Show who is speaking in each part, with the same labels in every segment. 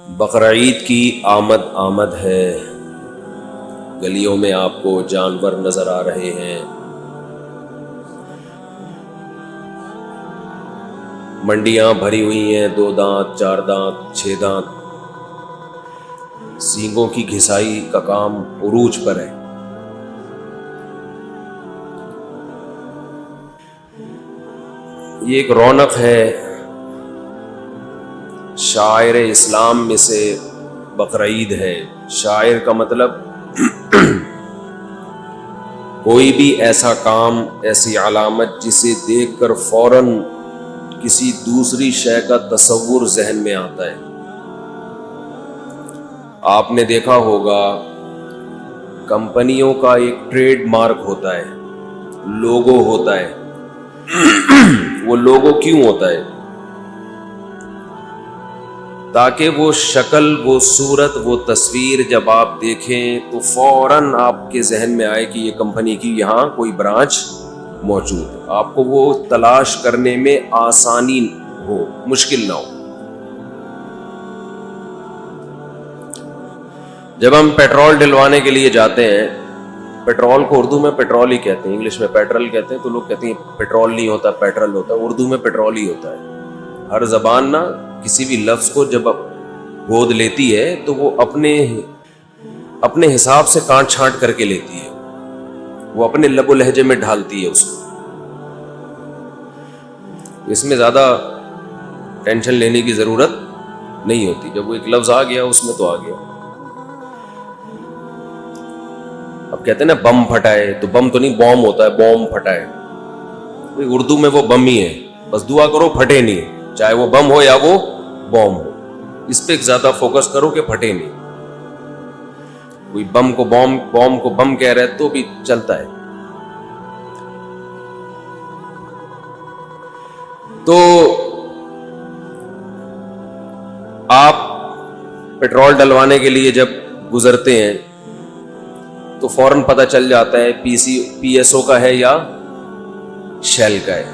Speaker 1: بقرعید کی آمد ہے، گلیوں میں آپ کو جانور نظر آ رہے ہیں، منڈیاں بھری ہوئی ہیں، 2 دانت 4 دانت 6 دانت، سینگوں کی گھسائی کا کام عروج پر ہے۔ یہ ایک رونق ہے، شاعر اسلام میں سے بقرعید ہے۔ شاعر کا مطلب کوئی بھی ایسا کام، ایسی علامت جسے دیکھ کر فوراً کسی دوسری شے کا تصور ذہن میں آتا ہے۔ آپ نے دیکھا ہوگا کمپنیوں کا ایک ٹریڈ مارک ہوتا ہے، لوگو ہوتا ہے۔ وہ لوگو کیوں ہوتا ہے؟ تاکہ وہ شکل، وہ صورت، وہ تصویر جب آپ دیکھیں تو فوراً آپ کے ذہن میں آئے کہ یہ کمپنی کی یہاں کوئی برانچ موجود ہے، آپ کو وہ تلاش کرنے میں آسانی ہو، مشکل نہ ہو۔ جب ہم پیٹرول ڈلوانے کے لیے جاتے ہیں، پیٹرول کو اردو میں پیٹرول ہی کہتے ہیں، انگلش میں پیٹرول کہتے ہیں، تو لوگ کہتے ہیں پیٹرول نہیں ہوتا، پیٹرول ہوتا ہے، اردو میں پیٹرول ہی ہوتا ہے۔ ہر زبان نا کسی بھی لفظ کو جب گود لیتی ہے تو وہ اپنے حساب سے کانٹ چھانٹ کر کے لیتی ہے، وہ اپنے لب و لہجے میں ڈھالتی ہے اس کو۔ اس میں زیادہ ٹینشن لینے کی ضرورت نہیں ہوتی، جب وہ ایک لفظ آ گیا اس میں تو آ گیا۔ اب کہتے ہیں نا بم پھٹا ہے، تو بم تو نہیں، بوم ہوتا ہے، بوم پھٹا ہے۔ اردو میں وہ بم ہی ہے، بس دعا کرو پھٹے نہیں، چاہے وہ بم ہو یا وہ بوم ہو، اس پہ زیادہ فوکس کرو کہ پھٹے نہیں۔ کوئی بم کو بوم کو بم کہہ رہے تو بھی چلتا ہے۔ تو آپ پیٹرول ڈلوانے کے لیے جب گزرتے ہیں تو فوراً پتہ چل جاتا ہے پی ایس او کا ہے یا شیل کا ہے،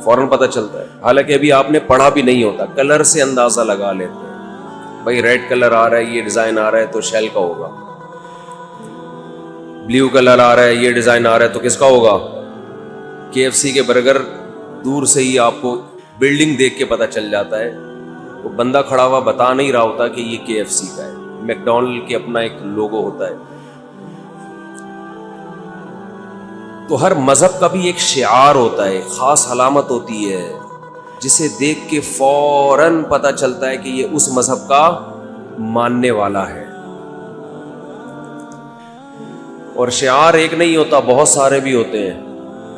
Speaker 1: فوراً پتہ چلتا ہے۔ حالانکہ ابھی آپ نے پڑھا بھی نہیں ہوتا، کلر سے اندازہ لگا لیتے ہیں، بھائی ریڈ کلر آ رہا ہے، یہ ڈیزائن آ رہا ہے تو شیل کا ہوگا، بلیو کلر آ رہا ہے، یہ ڈیزائن آ رہا ہے تو کس کا ہوگا؟ KFC کے برگر دور سے ہی آپ کو بلڈنگ دیکھ کے پتہ چل جاتا ہے، وہ بندہ کھڑا ہوا بتا نہیں رہا ہوتا کہ یہ KFC کا ہے۔ میک ڈونلڈ کے اپنا ایک لوگو ہوتا ہے۔ تو ہر مذہب کا بھی ایک شعار ہوتا ہے، خاص علامت ہوتی ہے جسے دیکھ کے فوراً پتہ چلتا ہے کہ یہ اس مذہب کا ماننے والا ہے۔ اور شعار ایک نہیں ہوتا، بہت سارے بھی ہوتے ہیں،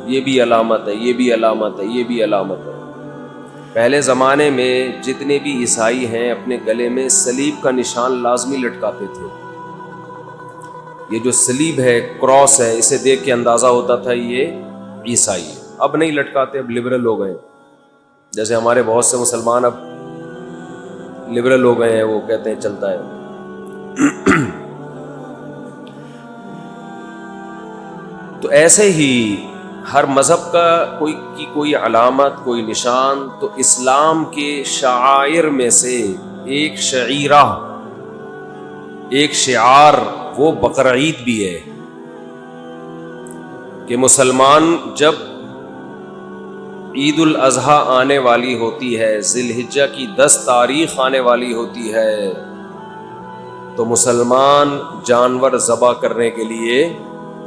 Speaker 1: یہ بھی علامت ہے، یہ بھی علامت ہے، یہ بھی علامت ہے۔ پہلے زمانے میں جتنے بھی عیسائی ہیں اپنے گلے میں صلیب کا نشان لازمی لٹکاتے تھے۔ یہ جو صلیب ہے، کراس ہے، اسے دیکھ کے اندازہ ہوتا تھا یہ عیسائی ہے۔ اب نہیں لٹکاتے، اب لبرل ہو گئے، جیسے ہمارے بہت سے مسلمان اب لبرل ہو گئے ہیں، وہ کہتے ہیں چلتا ہے۔ تو ایسے ہی ہر مذہب کا کوئی علامت، کوئی نشان، تو اسلام کے شعائر میں سے ایک شعیرہ، ایک شعار وہ بقرعید بھی ہے کہ مسلمان جب عید الاضحیٰ آنے والی ہوتی ہے، ذی الحجہ کی 10 تاریخ آنے والی ہوتی ہے، تو مسلمان جانور ذبح کرنے کے لیے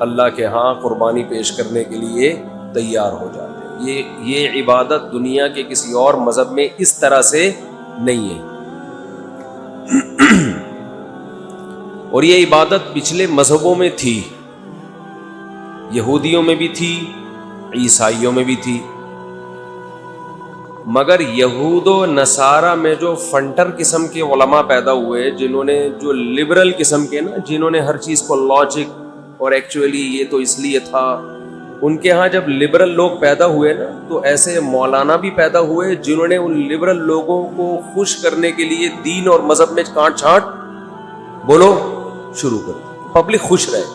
Speaker 1: اللہ کے ہاں قربانی پیش کرنے کے لیے تیار ہو جاتے ہیں۔ یہ عبادت دنیا کے کسی اور مذہب میں اس طرح سے نہیں ہے، اور یہ عبادت پچھلے مذہبوں میں تھی، یہودیوں میں بھی تھی، عیسائیوں میں بھی تھی، مگر یہود و نصارہ میں جو فنٹر قسم کے علماء پیدا ہوئے، جنہوں نے جو لبرل قسم کے نا، جنہوں نے ہر چیز کو لاجک اور ایکچولی یہ تو اس لیے تھا، ان کے ہاں جب لبرل لوگ پیدا ہوئے نا، تو ایسے مولانا بھی پیدا ہوئے جنہوں نے ان لبرل لوگوں کو خوش کرنے کے لیے دین اور مذہب میں کانٹ چھانٹ بولو شروع کر دی، پبلک خوش رہے۔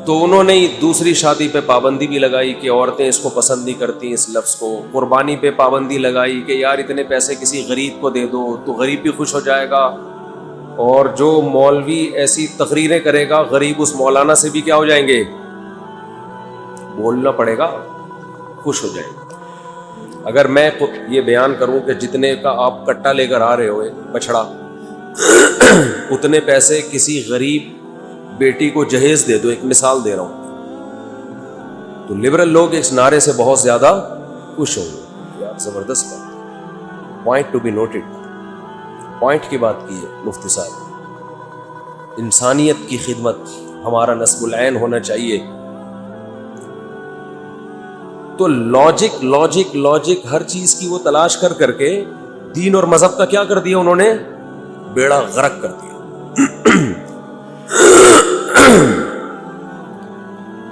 Speaker 1: تو انہوں نے دوسری شادی پہ پابندی بھی لگائی کہ عورتیں اس کو پسند نہیں کرتی اس لفظ کو. قربانی پہ پابندی لگائی کہ یار اتنے پیسے کسی غریب کو دے دو تو غریب بھی خوش ہو جائے گا, اور جو مولوی ایسی تقریریں کرے گا غریب اس مولانا سے بھی کیا ہو جائیں گے, بولنا پڑے گا, خوش ہو جائیں گے. اگر میں یہ بیان کروں کہ جتنے کا آپ کٹا لے کر آ رہے ہو بچڑا, اتنے پیسے کسی غریب بیٹی کو جہیز دے دو, ایک مثال دے رہا ہوں, تو لبرل لوگ اس نعرے سے بہت زیادہ خوش ہوں گے. یار زبردست بات, point to be noted, point کی بات کی ہے مفتی صاحب. انسانیت کی خدمت ہمارا نصب العین ہونا چاہیے. تو لاجک ہر چیز کی وہ تلاش کر کر کے دین اور مذہب کا کیا کر دیا انہوں نے, بیڑا غرق کر دیا.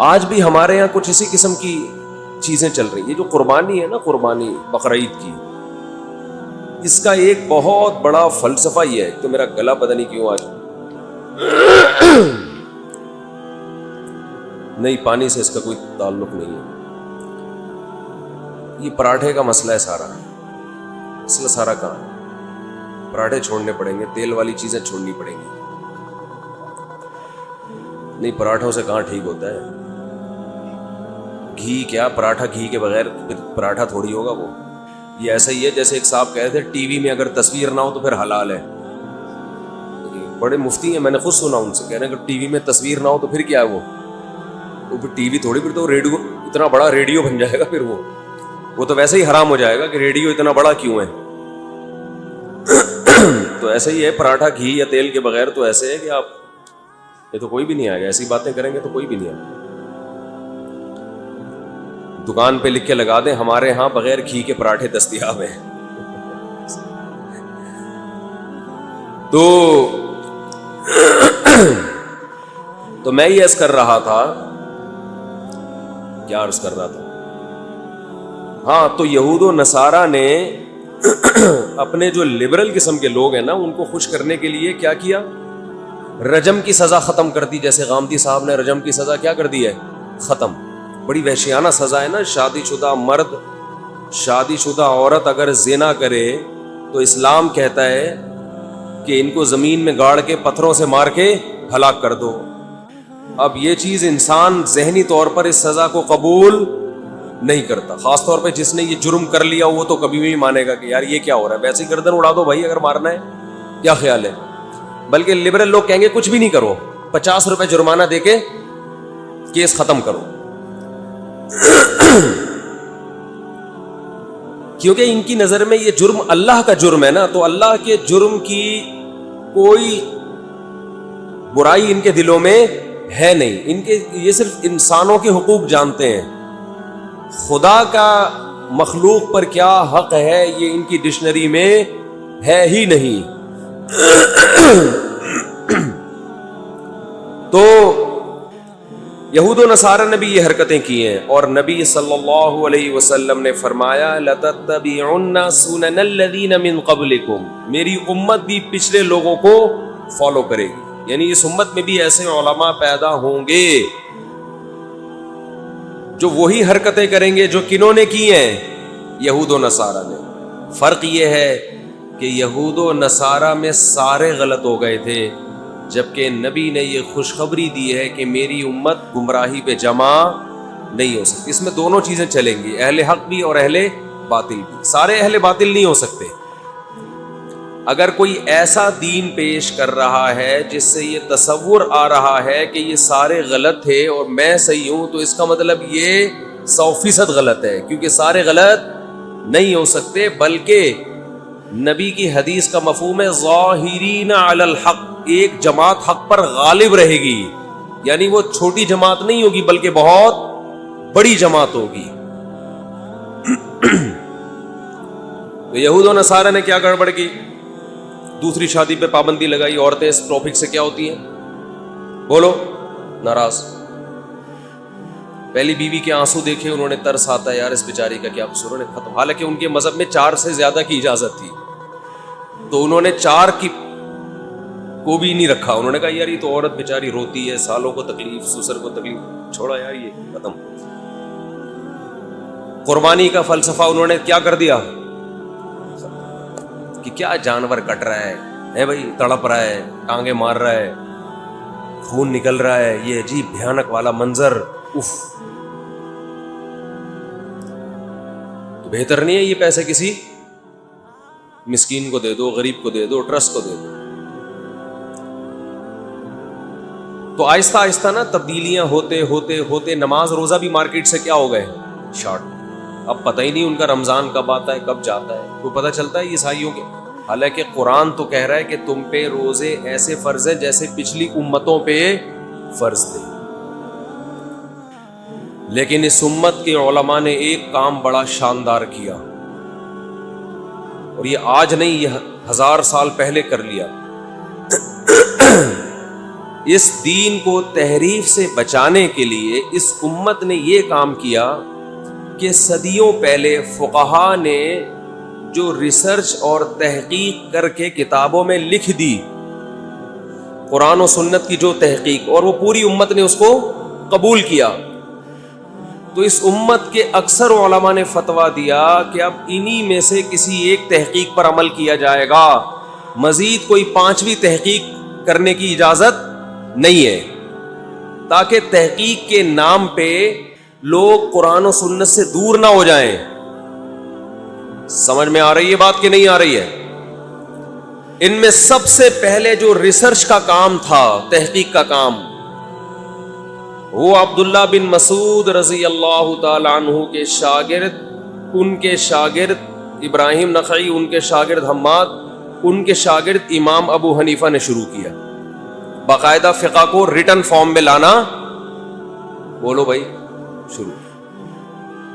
Speaker 1: آج بھی ہمارے یہاں کچھ اسی قسم کی چیزیں چل رہی ہیں. یہ جو قربانی ہے نا, قربانی بقرعید کی, اس کا ایک بہت بڑا فلسفہ یہ ہے. تو میرا گلا پتہ نہیں کیوں آج نہیں, پانی سے اس کا کوئی تعلق نہیں ہے. یہ پراٹھے کا مسئلہ ہے سارا, مسئلہ سارا کہاں ہے؟ پراٹھے چھوڑنے پڑیں گے, تیل والی چیزیں چھوڑنی پڑیں گی. نہیں, پراٹھوں سے کہاں ٹھیک ہوتا ہے گھی, کیا پراٹھا گھی کے بغیر پراٹھا تھوڑی ہوگا وہ. یہ ایسا ہی ہے جیسے ایک صاحب کہہ رہے تھے ٹی وی میں اگر تصویر نہ ہو تو پھر حلال ہے. بڑے مفتی ہیں, میں نے خود سنا ان سے, کہہ رہے ہیں کہ ٹی وی میں تصویر نہ ہو تو پھر کیا ہے وہ پھر ٹی وی تھوڑی, پھر تو ریڈیو, اتنا بڑا ریڈیو بن جائے گا پھر وہ تو ویسے ہی حرام ہو جائے گا کہ ریڈیو اتنا بڑا کیوں ہے. تو ایسے ہی ہے پراٹھا گھی یا تیل کے بغیر, تو ایسے ہے کہ آپ یہ تو کوئی بھی نہیں آئے گا, ایسی باتیں کریں گے تو کوئی بھی نہیں آئے گا. دکان پہ لکھ کے لگا دیں ہمارے ہاں بغیر گھی کے پراٹھے دستیاب ہیں. تو میں یہ عرض کر رہا تھا, کیا عرض کر رہا تھا, ہاں, تو یہود و نصارہ نے اپنے جو لبرل قسم کے لوگ ہیں نا, ان کو خوش کرنے کے لیے کیا کیا, رجم کی سزا ختم کر دی. جیسے غامدی صاحب نے رجم کی سزا کیا کر دی ہے, ختم. بڑی وحشیانہ سزا ہے نا. شادی شدہ مرد, شادی شدہ عورت اگر زنا کرے تو اسلام کہتا ہے کہ ان کو زمین میں گاڑ کے پتھروں سے مار کے ہلاک کر دو. اب یہ چیز انسان ذہنی طور پر اس سزا کو قبول نہیں کرتا, خاص طور پہ جس نے یہ جرم کر لیا وہ تو کبھی بھی مانے گا کہ یار یہ کیا ہو رہا ہے, ویسے ہی گردن اڑا دو بھائی اگر مارنا ہے. کیا خیال ہے؟ بلکہ لبرل لوگ کہیں گے کچھ بھی نہیں کرو, 50 روپے جرمانہ دے کے کیس ختم کرو. کیونکہ ان کی نظر میں یہ جرم اللہ کا جرم ہے نا, تو اللہ کے جرم کی کوئی برائی ان کے دلوں میں ہے نہیں. ان کے یہ صرف انسانوں کے حقوق جانتے ہیں, خدا کا مخلوق پر کیا حق ہے یہ ان کی ڈکشنری میں ہے ہی نہیں. تو یہود و نصارہ نے بھی یہ حرکتیں کی ہیں, اور نبی صلی اللہ علیہ وسلم نے فرمایا لَتَتَّبِعُنَّ سُنَنَ الَّذِينَ مِن قَبْلِكُمْ, میری امت بھی پچھلے لوگوں کو فالو کرے گی. یعنی اس امت میں بھی ایسے علماء پیدا ہوں گے جو وہی حرکتیں کریں گے جو کنہوں نے کی ہیں, یہود و نصارہ نے. فرق یہ ہے کہ یہود و نصارہ میں سارے غلط ہو گئے تھے, جبکہ نبی نے یہ خوشخبری دی ہے کہ میری امت گمراہی پہ جمع نہیں ہو سکتی. اس میں دونوں چیزیں چلیں گی, اہل حق بھی اور اہل باطل بھی. سارے اہل باطل نہیں ہو سکتے. اگر کوئی ایسا دین پیش کر رہا ہے جس سے یہ تصور آ رہا ہے کہ یہ سارے غلط تھے اور میں صحیح ہوں, تو اس کا مطلب یہ 100% غلط ہے, کیونکہ سارے غلط نہیں ہو سکتے. بلکہ نبی کی حدیث کا مفہوم ہے ظاہرین علی الحق, ایک جماعت حق پر غالب رہے گی. یعنی وہ چھوٹی جماعت نہیں ہوگی بلکہ بہت بڑی جماعت ہوگی. تو یہود و نصارہ نے کیا گڑبڑ کی, دوسری شادی پہ پابندی لگائی. عورتیں اس ٹاپک سے کیا ہوتی ہیں, بولو, ناراض. پہلی بیوی کے آنسو دیکھے انہوں نے, ترس آتا ہے یار اس بیچاری کا کیا قصور, انہوں نے ختم. حالانکہ ان کے مذہب میں 4 سے زیادہ کی اجازت تھی, تو انہوں نے 4 کی کو بھی نہیں رکھا. انہوں نے کہا یار یہ تو عورت بیچاری روتی ہے, سالوں کو تکلیف, سسر کو تکلیف, چھوڑا یار یہ ختم. قربانی کا فلسفہ انہوں نے کیا کر دیا کہ کیا جانور کٹ رہا ہے بھائی, تڑپ رہا ہے, ٹانگیں مار رہا ہے, خون نکل رہا ہے, یہ عجیب بھیانک والا منظر, اف. تو بہتر نہیں ہے یہ پیسے کسی مسکین کو دے دو, غریب کو دے دو, ٹرسٹ کو دے دو. تو آہستہ آہستہ نا تبدیلیاں ہوتے ہوتے ہوتے نماز روزہ بھی مارکیٹ سے کیا ہو گئے, شارٹ. اب پتہ ہی نہیں ان کا رمضان کب آتا ہے کب جاتا ہے, تو پتہ چلتا ہے عیسائیوں کے. حالانکہ قرآن تو کہہ رہا ہے کہ تم پہ روزے ایسے فرض ہیں جیسے پچھلی امتوں پہ فرض تھے. لیکن اس امت کے علماء نے ایک کام بڑا شاندار کیا, اور یہ آج نہیں, یہ 1000 سال پہلے کر لیا. اس دین کو تحریف سے بچانے کے لیے اس امت نے یہ کام کیا کہ صدیوں پہلے فقہا نے جو ریسرچ اور تحقیق کر کے کتابوں میں لکھ دی, قرآن و سنت کی جو تحقیق, اور وہ پوری امت نے اس کو قبول کیا. تو اس امت کے اکثر علماء نے فتویٰ دیا کہ اب انہی میں سے کسی ایک تحقیق پر عمل کیا جائے گا, مزید کوئی 5ویں تحقیق کرنے کی اجازت نہیں ہے, تاکہ تحقیق کے نام پہ لوگ قرآن و سنت سے دور نہ ہو جائیں. سمجھ میں آ رہی ہے بات کہ نہیں آ رہی ہے؟ ان میں سب سے پہلے جو ریسرچ کا کام تھا, تحقیق کا کام, وہ عبداللہ بن مسعود رضی اللہ تعالی عنہ کے شاگرد, ان کے شاگرد ابراہیم نخعی, ان کے شاگرد حماد, ان کے شاگرد امام ابو حنیفہ نے شروع کیا. باقاعدہ فقہ کو ریٹن فارم میں لانا, بولو بھائی, شروع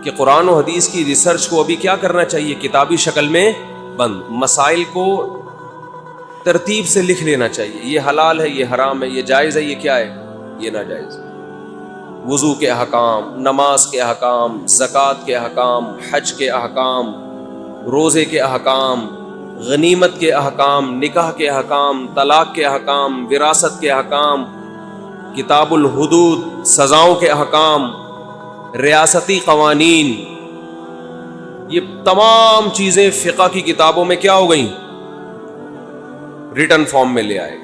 Speaker 1: کہ قرآن و حدیث کی ریسرچ کو ابھی کیا کرنا چاہیے, کتابی شکل میں بند, مسائل کو ترتیب سے لکھ لینا چاہیے, یہ حلال ہے, یہ حرام ہے, یہ جائز ہے, یہ کیا ہے, یہ ناجائز. وضو کے احکام, نماز کے احکام, زکوٰۃ کے احکام, حج کے احکام, روزے کے احکام, غنیمت کے احکام, نکاح کے احکام, طلاق کے احکام, وراثت کے احکام, کتاب الحدود, سزاؤں کے احکام, ریاستی قوانین, یہ تمام چیزیں فقہ کی کتابوں میں کیا ہو گئیں, ریٹن فارم میں لے آئے.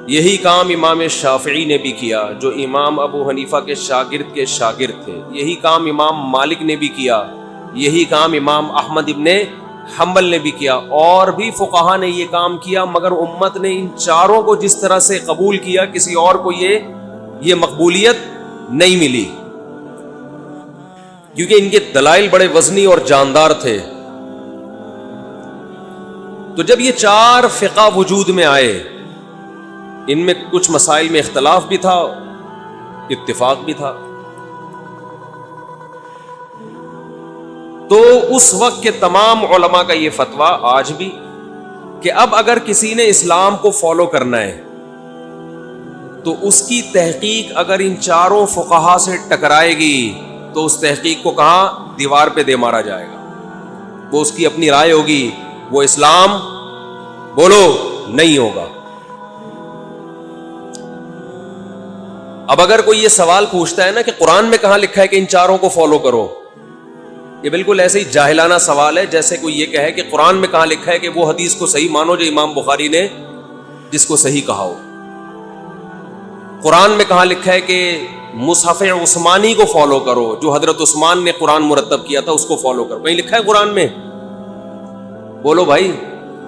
Speaker 1: یہی کام امام شافعی نے بھی کیا, جو امام ابو حنیفہ کے شاگرد تھے. یہی کام امام مالک نے بھی کیا, یہی کام امام احمد ابن حنبل نے بھی کیا, اور بھی فقہا نے یہ کام کیا. مگر امت نے ان چاروں کو جس طرح سے قبول کیا, کسی اور کو یہ مقبولیت نہیں ملی, کیونکہ ان کے دلائل بڑے وزنی اور جاندار تھے. تو جب یہ 4 فقہ وجود میں آئے, ان میں کچھ مسائل میں اختلاف بھی تھا, اتفاق بھی تھا. تو اس وقت کے تمام علماء کا یہ فتویٰ آج بھی, کہ اب اگر کسی نے اسلام کو فالو کرنا ہے تو اس کی تحقیق اگر ان 4 فقہا سے ٹکرائے گی تو اس تحقیق کو کہاں, دیوار پہ دے مارا جائے گا. وہ اس کی اپنی رائے ہوگی, وہ اسلام بولو نہیں ہوگا. اب اگر کوئی یہ سوال پوچھتا ہے نا کہ قرآن میں کہاں لکھا ہے کہ ان 4 کو فالو کرو, یہ بالکل ایسے ہی جاہلانہ سوال ہے جیسے کوئی یہ کہے کہ قرآن میں کہاں لکھا ہے کہ وہ حدیث کو صحیح مانو جو امام بخاری نے جس کو صحیح کہا ہو. قرآن میں کہاں لکھا ہے کہ مصحف عثمانی کو فالو کرو, جو حضرت عثمان نے قرآن مرتب کیا تھا اس کو فالو کرو. کہیں لکھا ہے قرآن میں؟ بولو بھائی.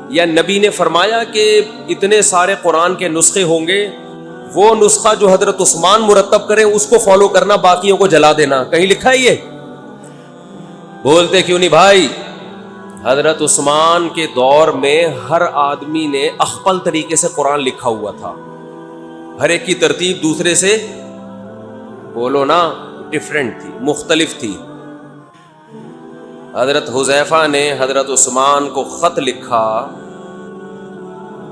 Speaker 1: یا نبی نے فرمایا کہ اتنے سارے قرآن کے نسخے ہوں گے, وہ نسخہ جو حضرت عثمان مرتب کرے اس کو فالو کرنا, باقیوں کو جلا دینا. کہیں لکھا ہے یہ؟ بولتے کیوں نہیں بھائی؟ حضرت عثمان کے دور میں ہر آدمی نے اخپل طریقے سے قرآن لکھا ہوا تھا, ہر ایک کی ترتیب دوسرے سے بولو نا ڈیفرنٹ تھی, مختلف تھی. حضرت حذیفہ نے حضرت عثمان کو خط لکھا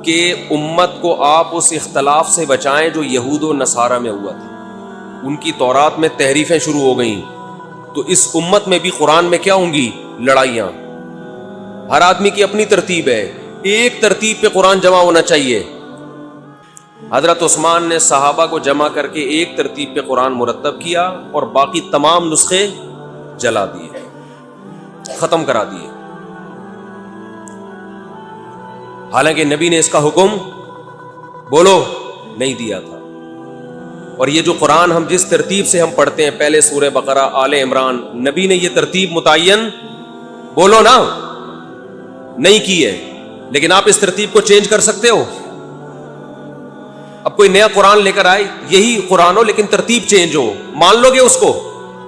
Speaker 1: کہ امت کو آپ اس اختلاف سے بچائیں جو یہود و نصارہ میں ہوا تھا. ان کی تورات میں تحریفیں شروع ہو گئیں, تو اس امت میں بھی قرآن میں کیا ہوں گی, لڑائیاں. ہر آدمی کی اپنی ترتیب ہے, ایک ترتیب پہ قرآن جمع ہونا چاہیے. حضرت عثمان نے صحابہ کو جمع کر کے ایک ترتیب پہ قرآن مرتب کیا اور باقی تمام نسخے جلا دیے، ختم کرا دیے، حالانکہ نبی نے اس کا حکم بولو نہیں دیا تھا۔ اور یہ جو قرآن ہم جس ترتیب سے ہم پڑھتے ہیں، پہلے سورہ بقرہ، آل عمران، نبی نے یہ ترتیب متعین بولو نا نہیں کی ہے، لیکن آپ اس ترتیب کو چینج کر سکتے ہو؟ اب کوئی نیا قرآن لے کر آئے، یہی قرآن ہو لیکن ترتیب چینج ہو، مان لو گے اس کو؟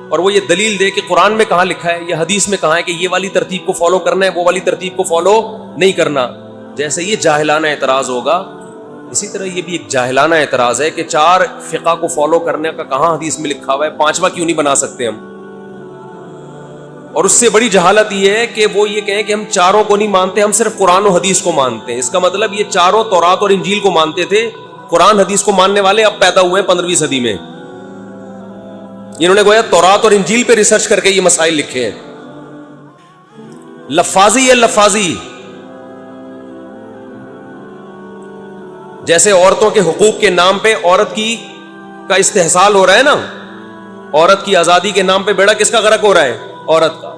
Speaker 1: اور وہ یہ دلیل دے کہ قرآن میں کہاں لکھا ہے یا حدیث میں کہاں ہے کہ یہ والی ترتیب کو فالو کرنا ہے، وہ والی ترتیب کو فالو نہیں کرنا۔ جیسے یہ جاہلانہ اعتراض ہوگا، اسی طرح یہ بھی ایک جاہلانہ اعتراض ہے کہ 4 فقہ کو فالو کرنے کا کہاں حدیث میں لکھا ہوا ہے، 5واں کیوں نہیں بنا سکتے ہم؟ اور اس سے بڑی جہالت یہ ہے کہ وہ یہ کہیں کہ ہم چاروں کو نہیں مانتے، ہم صرف قرآن و حدیث کو مانتے ہیں۔ اس کا مطلب یہ چاروں تورات اور انجیل کو مانتے تھے، قرآن حدیث کو ماننے والے اب پیدا ہوئے ہیں 15ویں صدی میں۔ انہوں نے گویا تورات اور انجیل پہ ریسرچ کر کے یہ مسائل لکھے ہیں۔ لفاظی ہے، لفاظی، جیسے عورتوں کے حقوق کے نام پہ عورت کا استحصال ہو رہا ہے نا، عورت کی آزادی کے نام پہ بیڑا کس کا غرق ہو رہا ہے؟ عورت کا۔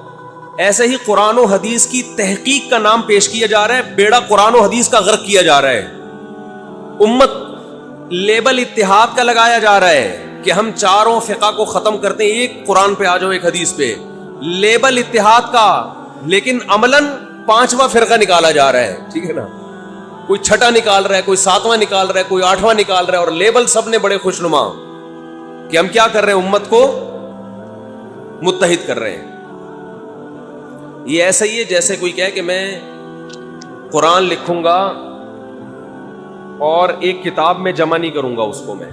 Speaker 1: ایسے ہی قرآن و حدیث کی تحقیق کا نام پیش کیا جا رہا ہے، بیڑا قرآن و حدیث کا غرق کیا جا رہا ہے۔ امت لیبل اتحاد کا لگایا جا رہا ہے کہ ہم چاروں فقہ کو ختم کرتے ہیں، ایک قرآن پہ آ جاؤ، ایک حدیث پہ، لیبل اتحاد کا، لیکن عملاً 5واں فرقہ نکالا جا رہا ہے، ٹھیک ہے نا؟ کوئی 6واں نکال رہا ہے، کوئی 7واں نکال رہا ہے، کوئی 8واں نکال رہا ہے، اور لیبل سب نے بڑے خوشنما کہ ہم کیا کر رہے ہیں، امت کو متحد کر رہے ہیں۔ یہ ایسا ہی ہے جیسے کوئی کہے کہ میں قرآن لکھوں گا اور ایک کتاب میں جمع نہیں کروں گا اس کو، میں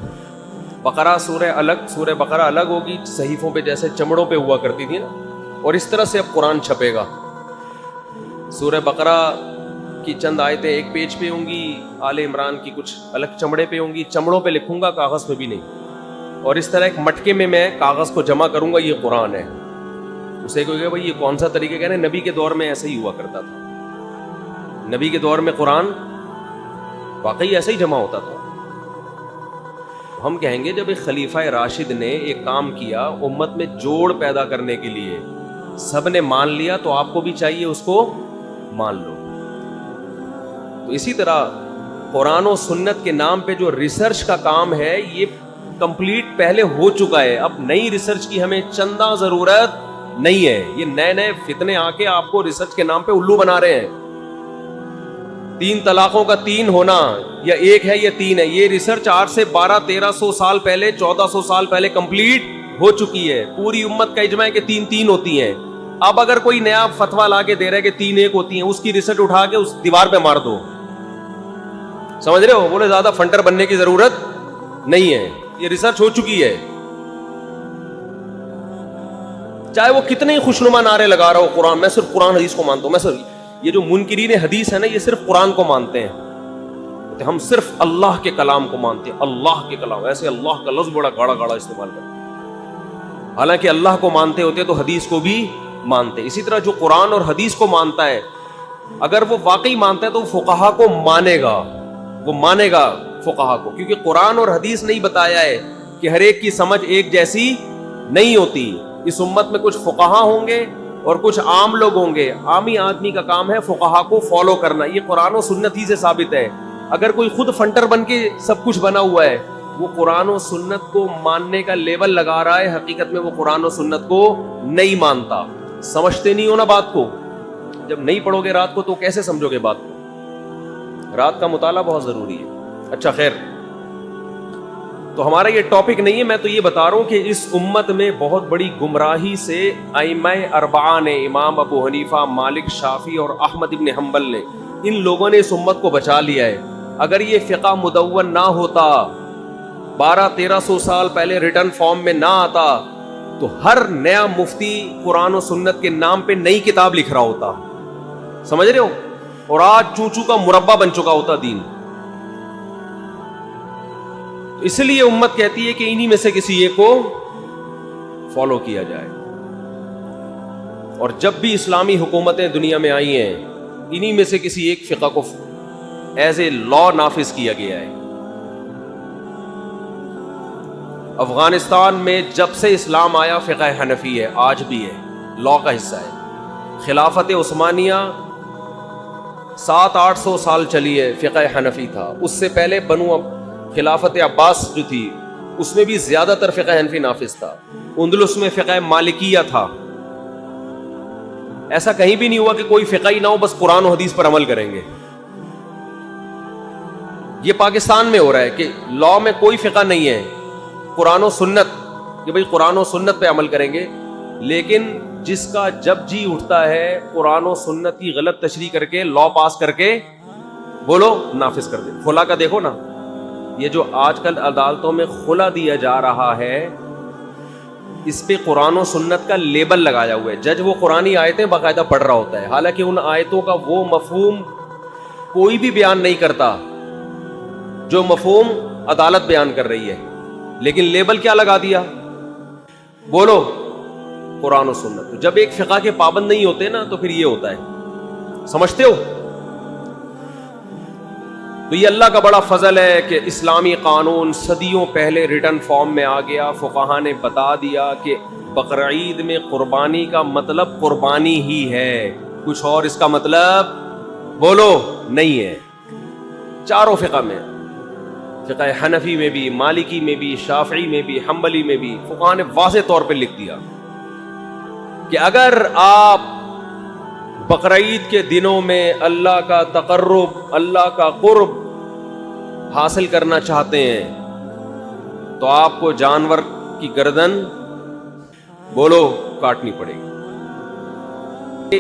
Speaker 1: بقرہ سورہ الگ، سورہ بقرہ الگ ہوگی، صحیفوں پہ جیسے چمڑوں پہ ہوا کرتی تھی نا، اور اس طرح سے اب قرآن چھپے گا۔ سورہ بقرہ کی چند آیتیں ایک پیج پہ ہوں گی، آل عمران کی کچھ الگ چمڑے پہ ہوں گی، چمڑوں پہ لکھوں گا، کاغذ پہ بھی نہیں، اور اس طرح ایک مٹکے میں میں کاغذ کو جمع کروں گا، یہ قرآن ہے۔ اسے کوئی کہ بھائی یہ کون سا طریقہ کہہ رہے ہیں؟ نبی کے دور میں ایسے ہی ہوا کرتا تھا، نبی کے دور میں قرآن واقعی ایسے ہی جمع ہوتا تھا۔ ہم کہیں گے جب ایک خلیفہ راشد نے ایک کام کیا امت میں جوڑ پیدا کرنے کے لیے، سب نے مان لیا، تو آپ کو بھی چاہیے اس کو مان لو۔ تو اسی طرح قرآن و سنت کے نام پہ جو ریسرچ کا کام ہے یہ کمپلیٹ پہلے ہو چکا ہے، اب نئی ریسرچ کی ہمیں چندہ ضرورت نہیں ہے۔ یہ نئے نئے فتنے آ کے آپ کو ریسرچ کے نام پہ الو بنا رہے ہیں۔ 3 طلاقوں کا 3 ہونا یا 1 ہے یا 3 ہے، یہ ریسرچ آج سے 1200-1300 سال پہلے، 1400 سال پہلے کمپلیٹ ہو چکی ہے۔ پوری امت کا اجماع ہے کہ 3 ہوتی ہیں۔ اب اگر کوئی نیا فتویٰ لا کے دے رہا ہے کہ 3 1 ہوتی ہیں، اس کی ریسرچ اٹھا کے اس دیوار پہ مار دو، سمجھ رہے ہو؟ بولے زیادہ فنٹر بننے کی ضرورت نہیں ہے، یہ ریسرچ ہو چکی ہے۔ چاہے وہ کتنے ہی خوشنما نعرے لگا رہا ہو، قرآن، میں صرف قرآن حدیث کو مانتا ہوں، میں صرف، یہ جو منکرین حدیث ہے نا، یہ صرف قرآن کو مانتے ہیں، ہم صرف اللہ کے کلام کو مانتے ہیں، اللہ کے کلام، ایسے اللہ کا لفظ بڑا گاڑا گاڑا استعمال کرتے ہیں، حالانکہ اللہ کو مانتے ہوتے تو حدیث کو بھی مانتے۔ اسی طرح جو قرآن اور حدیث کو مانتا ہے، اگر وہ واقعی مانتا ہے تو فقہا کو مانے گا، وہ مانے گا فقہا کو، کیونکہ قرآن اور حدیث نے ہی بتایا ہے کہ ہر ایک کی سمجھ ایک جیسی نہیں ہوتی۔ اس امت میں کچھ فقہا ہوں گے اور کچھ عام لوگ ہوں گے، عامی آدمی کا کام ہے فقہا کو فالو کرنا، یہ قرآن و سنت ہی سے ثابت ہے۔ اگر کوئی خود فنٹر بن کے سب کچھ بنا ہوا ہے، وہ قرآن و سنت کو ماننے کا لیبل لگا رہا ہے، حقیقت میں وہ قرآن و سنت کو نہیں مانتا۔ سمجھتے نہیں ہو نا بات کو، جب نہیں پڑھو گے رات کو تو کیسے سمجھو گے بات کو؟ رات کا مطالعہ بہت ضروری ہے۔ اچھا خیر، تو ہمارا یہ ٹاپک نہیں ہے، میں تو یہ بتا رہا ہوں کہ اس امت میں بہت بڑی گمراہی سے ائمہ اربعہ نے، امام ابو حنیفہ، مالک، شافعی اور احمد ابن حنبل نے، ان لوگوں نے اس امت کو بچا لیا ہے۔ اگر یہ فقہ مدون نہ ہوتا، 1200-1300 سال پہلے ریٹن فارم میں نہ آتا، تو ہر نیا مفتی قرآن و سنت کے نام پہ نئی کتاب لکھ رہا ہوتا، سمجھ رہے ہو؟ اور آج چونچو کا مربع بن چکا ہوتا دین۔ اس لیے امت کہتی ہے کہ انہی میں سے کسی ایک کو فالو کیا جائے، اور جب بھی اسلامی حکومتیں دنیا میں آئی ہیں، انہی میں سے کسی ایک فقہ کو ایز اے لا نافذ کیا گیا ہے۔ افغانستان میں جب سے اسلام آیا فقہ حنفی ہے، آج بھی ہے، لا کا حصہ ہے۔ خلافت عثمانیہ 700-800 سال چلی ہے، فقہ حنفی تھا۔ اس سے پہلے بنو خلافت عباس جو تھی اس میں بھی زیادہ تر فقہ حنفی نافذ تھا۔ اندلس میں فقہ مالکیہ تھا۔ ایسا کہیں بھی نہیں ہوا کہ کوئی فقہ ہی نہ ہو، بس قرآن و حدیث پر عمل کریں گے۔ یہ پاکستان میں ہو رہا ہے کہ لا میں کوئی فقہ نہیں ہے، قرآن و سنت، کہ بھئی قرآن و سنت پہ عمل کریں گے، لیکن جس کا جب جی اٹھتا ہے قرآن و سنت کی غلط تشریح کر کے لا پاس کر کے بولو نافذ کر دے۔ خلا کا دیکھو نا، یہ جو آج کل عدالتوں میں خلا دیا جا رہا ہے، اس پہ قرآن و سنت کا لیبل لگایا ہوا ہے۔ جج وہ قرآنی آیتیں باقاعدہ پڑھ رہا ہوتا ہے، حالانکہ ان آیتوں کا وہ مفہوم کوئی بھی بیان نہیں کرتا جو مفہوم عدالت بیان کر رہی ہے، لیکن لیبل کیا لگا دیا؟ بولو قرآن و سنت۔ تو جب ایک فقہ کے پابند نہیں ہوتے نا تو پھر یہ ہوتا ہے، سمجھتے ہو؟ تو یہ اللہ کا بڑا فضل ہے کہ اسلامی قانون صدیوں پہلے ریٹن فارم میں آ گیا۔ فقہا نے بتا دیا کہ بقرعید میں قربانی کا مطلب قربانی ہی ہے، کچھ اور اس کا مطلب بولو نہیں ہے۔ چاروں فقہ میں، فقہ حنفی میں بھی، مالکی میں بھی، شافعی میں بھی، حنبلی میں بھی، فقہا نے واضح طور پہ لکھ دیا کہ اگر آپ بقرعید کے دنوں میں اللہ کا تقرب، اللہ کا قرب حاصل کرنا چاہتے ہیں تو آپ کو جانور کی گردن بولو کاٹنی پڑے گی۔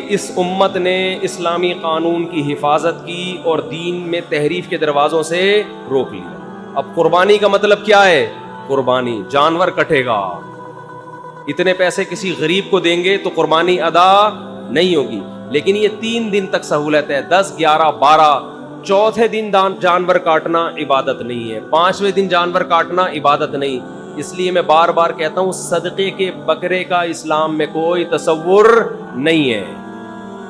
Speaker 1: اس امت نے اسلامی قانون کی حفاظت کی اور دین میں تحریف کے دروازوں سے روک لیا۔ اب قربانی کا مطلب کیا ہے؟ قربانی، جانور کٹے گا، اتنے پیسے کسی غریب کو دیں گے تو قربانی ادا نہیں ہوگی، لیکن یہ 3 دن تک سہولت ہے، 10، 11، 12۔ چوتھے دن جانور کاٹنا عبادت نہیں ہے، 5ویں دن جانور کاٹنا عبادت نہیں۔ اس لیے میں بار بار کہتا ہوں صدقے کے بکرے کا اسلام میں کوئی تصور نہیں ہے۔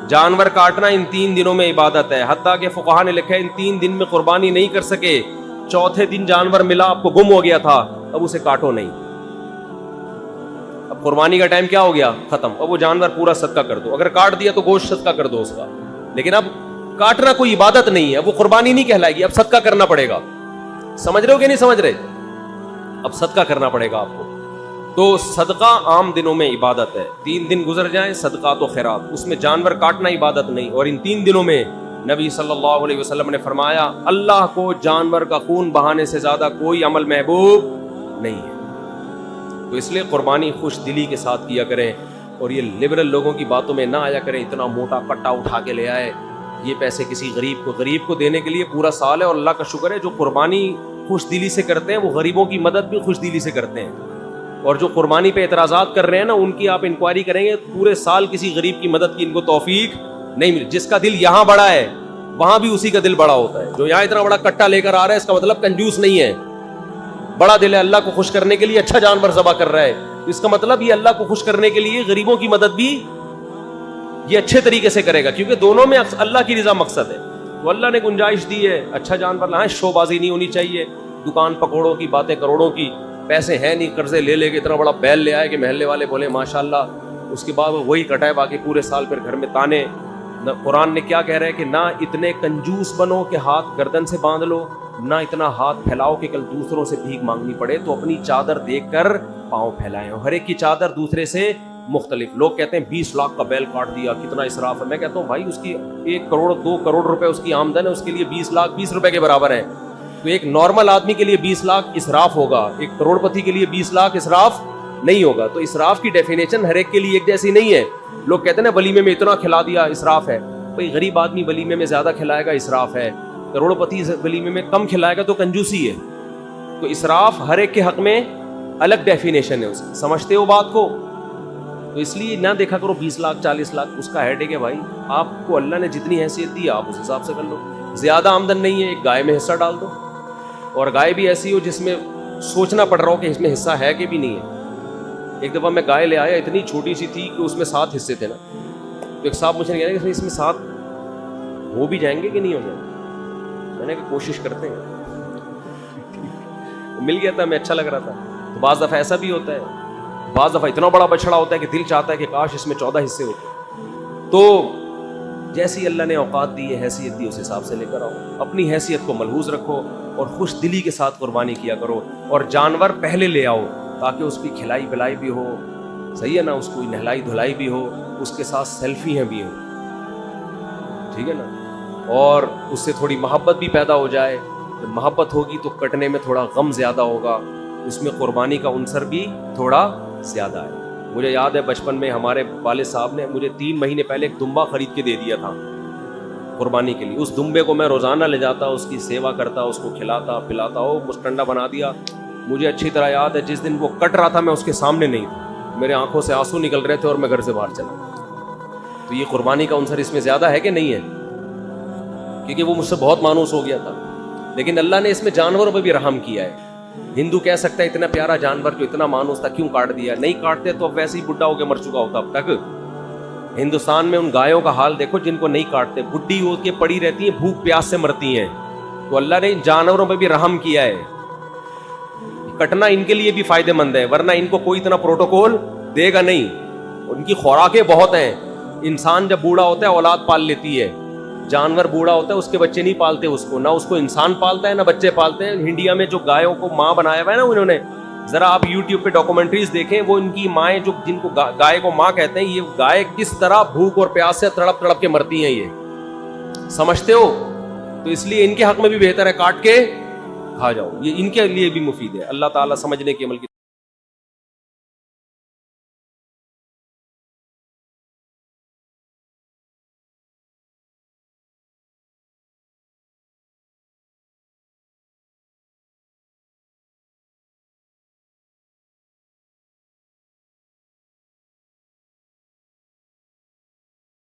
Speaker 1: جانور کاٹنا ان 3 دنوں میں عبادت ہے، حتیٰ کہ فقہا نے لکھا ہے ان 3 دن میں قربانی نہیں کر سکے، چوتھے دن جانور ملا، آپ کو گم ہو گیا تھا، اب اسے کاٹو نہیں۔ اب قربانی کا ٹائم کیا ہو گیا؟ ختم۔ اب وہ جانور پورا صدقہ کر دو، اگر کاٹ دیا تو گوشت صدقہ کر دو اس کا، لیکن اب کاٹنا کوئی عبادت نہیں ہے، اب وہ قربانی نہیں کہلائے گی، اب صدقہ کرنا پڑے گا۔ سمجھ رہے ہو کہ نہیں سمجھ رہے؟ اب صدقہ کرنا پڑے گا آپ کو۔ تو صدقہ عام دنوں میں عبادت ہے، 3 دن گزر جائیں صدقات و خیرات، اس میں جانور کاٹنا عبادت نہیں۔ اور ان 3 دنوں میں نبی صلی اللہ علیہ وسلم نے فرمایا اللہ کو جانور کا خون بہانے سے زیادہ کوئی عمل محبوب نہیں ہے۔ تو اس لیے قربانی خوش دلی کے ساتھ کیا کریں، اور یہ لبرل لوگوں کی باتوں میں نہ آیا کریں، اتنا موٹا کٹا اٹھا کے لے آئے یہ پیسے کسی غریب کو دینے کے لیے پورا سال ہے۔ اور اللہ کا شکر ہے جو قربانی خوش دلی سے کرتے ہیں وہ غریبوں کی مدد بھی خوش دلی سے کرتے ہیں، اور جو قربانی پہ اعتراضات کر رہے ہیں نا ان کی آپ انکوائری کریں گے پورے سال کسی غریب کی مدد کی ان کو توفیق نہیں ملی۔ جس کا دل یہاں بڑا ہے وہاں بھی اسی کا دل بڑا ہوتا ہے۔ جو یہاں اتنا بڑا کٹا لے کر آ رہا ہے اس کا مطلب کنجوس نہیں ہے، بڑا دل ہے، اللہ کو خوش کرنے کے لیے اچھا جانور ذبح کر رہا ہے، اس کا مطلب یہ اللہ کو خوش کرنے کے لیے غریبوں کی مدد بھی یہ اچھے طریقے سے کرے گا، کیونکہ دونوں میں اللہ کی رضا مقصد ہے۔ تو اللہ نے گنجائش دی ہے، اچھا جانور لائیں، شو بازی نہیں ہونی چاہیے، دکان پکوڑوں کی باتیں کروڑوں کی، پیسے ہیں نہیں، قرضے لے کے اتنا بڑا بیل لے آئے کہ محلے والے بولے ماشاءاللہ، اس کے بعد وہی کٹائے، باقی پورے سال پھر گھر میں تانے۔ قرآن نے کیا کہہ رہا ہے کہ نہ اتنے کنجوس بنو کہ ہاتھ گردن سے باندھ لو، نہ اتنا ہاتھ پھیلاؤ کہ کل دوسروں سے بھیک مانگنی پڑے، تو اپنی چادر دیکھ کر پاؤں پھیلائیں، ہر ایک کی چادر دوسرے سے مختلف۔ لوگ کہتے ہیں 20 لاکھ کا بیل کاٹ دیا، کتنا اسراف ہے۔ میں کہتا ہوں بھائی اس کی 1 کروڑ 2 کروڑ روپے اس کی آمدن ہے، اس کے لیے 20 لاکھ 20 روپے کے برابر ہے۔ تو ایک نارمل آدمی کے لیے 20 لاکھ اسراف ہوگا، ایک کروڑ پتی کے لیے 20 لاکھ اسراف نہیں ہوگا۔ تو اسراف کی ڈیفینیشن ہر ایک کے لیے ایک جیسی نہیں ہے۔ لوگ کہتے ہیں نا ولیمے میں اتنا کھلا دیا اسراف ہے، بھائی غریب آدمی ولیمے میں زیادہ کھلائے گا اسراف ہے، کروڑ پتی ولیمے میں کم کھلائے گا تو کنجوسی ہے۔ تو اسراف ہر ایک کے حق میں الگ ڈیفینیشن ہے اس کی، سمجھتے ہو بات کو؟ تو اس لیے نہ دیکھا کرو 20 لاکھ 40 لاکھ، اس کا ہیڈ ہے کہ بھائی آپ کو اللہ نے جتنی حیثیت دی آپ اس حساب سے کر لو۔ زیادہ آمدن نہیں ہے، ایک گائے میں حصہ ڈال دو، اور گائے بھی ایسی ہو جس میں سوچنا پڑ رہا ہو کہ اس میں حصہ ہے کہ بھی نہیں ہے۔ ایک دفعہ میں گائے لے آیا، اتنی چھوٹی سی تھی کہ اس میں 7 حصے تھے نا، تو ایک صاحب مجھے کہہ رہے کہ اس میں 7 ہو بھی جائیں گے کہ نہیں ہو جائیں گے؟ میں نے کہا کوشش کرتے ہیں۔ مل گیا تھا، میں اچھا لگ رہا تھا، تو بعض دفعہ ایسا بھی ہوتا ہے، بعض دفعہ اتنا بڑا بچڑا ہوتا ہے کہ دل چاہتا ہے کہ کاش اس میں 14 حصے ہوتے. تو جیسی اللہ نے اوقات دی ہے، حیثیت دی، اس حساب سے لے کر آؤ. اپنی حیثیت کو ملحوظ رکھو اور خوش دلی کے ساتھ قربانی کیا کرو. اور جانور پہلے لے آؤ تاکہ اس کی کھلائی پلائی بھی ہو، صحیح ہے نا، اس کو نہلائی دھلائی بھی ہو، اس کے ساتھ سیلفی ہیں بھی ہوں، ٹھیک ہے نا، اور اس سے تھوڑی محبت بھی پیدا ہو جائے. جب محبت ہوگی تو کٹنے میں تھوڑا غم زیادہ ہوگا، اس میں قربانی کا عنصر بھی تھوڑا زیادہ ہے. مجھے یاد ہے بچپن میں ہمارے والد صاحب نے مجھے 3 مہینے پہلے ایک دمبا خرید کے دے دیا تھا قربانی کے لیے. اس دمبے کو میں روزانہ لے جاتا، اس کی سیوا کرتا، اس کو کھلاتا پلاتا، مستنڈا بنا دیا. مجھے اچھی طرح یاد ہے جس دن وہ کٹ رہا تھا میں اس کے سامنے نہیں تھا، میرے آنکھوں سے آنسو نکل رہے تھے اور میں گھر سے باہر چلا. تو یہ قربانی کا عنصر اس میں زیادہ ہے کہ نہیں ہے؟ کیونکہ وہ مجھ سے بہت مانوس ہو گیا تھا. لیکن اللہ نے اس میں جانوروں پہ بھی رحم کیا ہے. ہندو کہہ سکتا ہے اتنا پیارا جانور جو اتنا مانوس تھا کیوں کاٹ دیا؟ نہیں کاٹتے تو اب ویسے ہی بڈھا ہو کے مر چکا ہوتا اب تک. ہندوستان میں ان گایوں کا حال دیکھو جن کو نہیں کاٹتے، بڈھی ہو کے پڑی رہتی ہیں، بھوک پیاس سے مرتی ہیں. تو اللہ نے ان جانوروں پہ بھی رحم کیا ہے. کٹنا ان کے لیے بھی فائدہ مند ہے، ورنہ ان کو کوئی اتنا پروٹوکول دے گا نہیں. ان کی خوراکیں بہت ہیں. انسان جب بوڑھا ہوتا ہے اولاد پال لیتی ہے، جانور بوڑھا ہوتا ہے اس کے بچے نہیں پالتے اس کو، نہ اس کو انسان پالتا ہے نہ بچے پالتے ہیں. انڈیا میں جو گایوں کو ماں بنایا ہوا ہے نا انہوں نے، ذرا آپ یوٹیوب پہ ڈاکومنٹریز دیکھیں، وہ ان کی مائیں جو جن کو گائے کو ماں کہتے ہیں، یہ گائے کس طرح بھوک اور پیاس سے تڑپ تڑپ کے مرتی ہیں، یہ سمجھتے ہو؟ تو اس لیے ان کے حق میں بھی بہتر ہے کاٹ کے کھا جاؤ، یہ ان کے لیے بھی مفید ہے. اللہ تعالیٰ سمجھنے کی عمل کی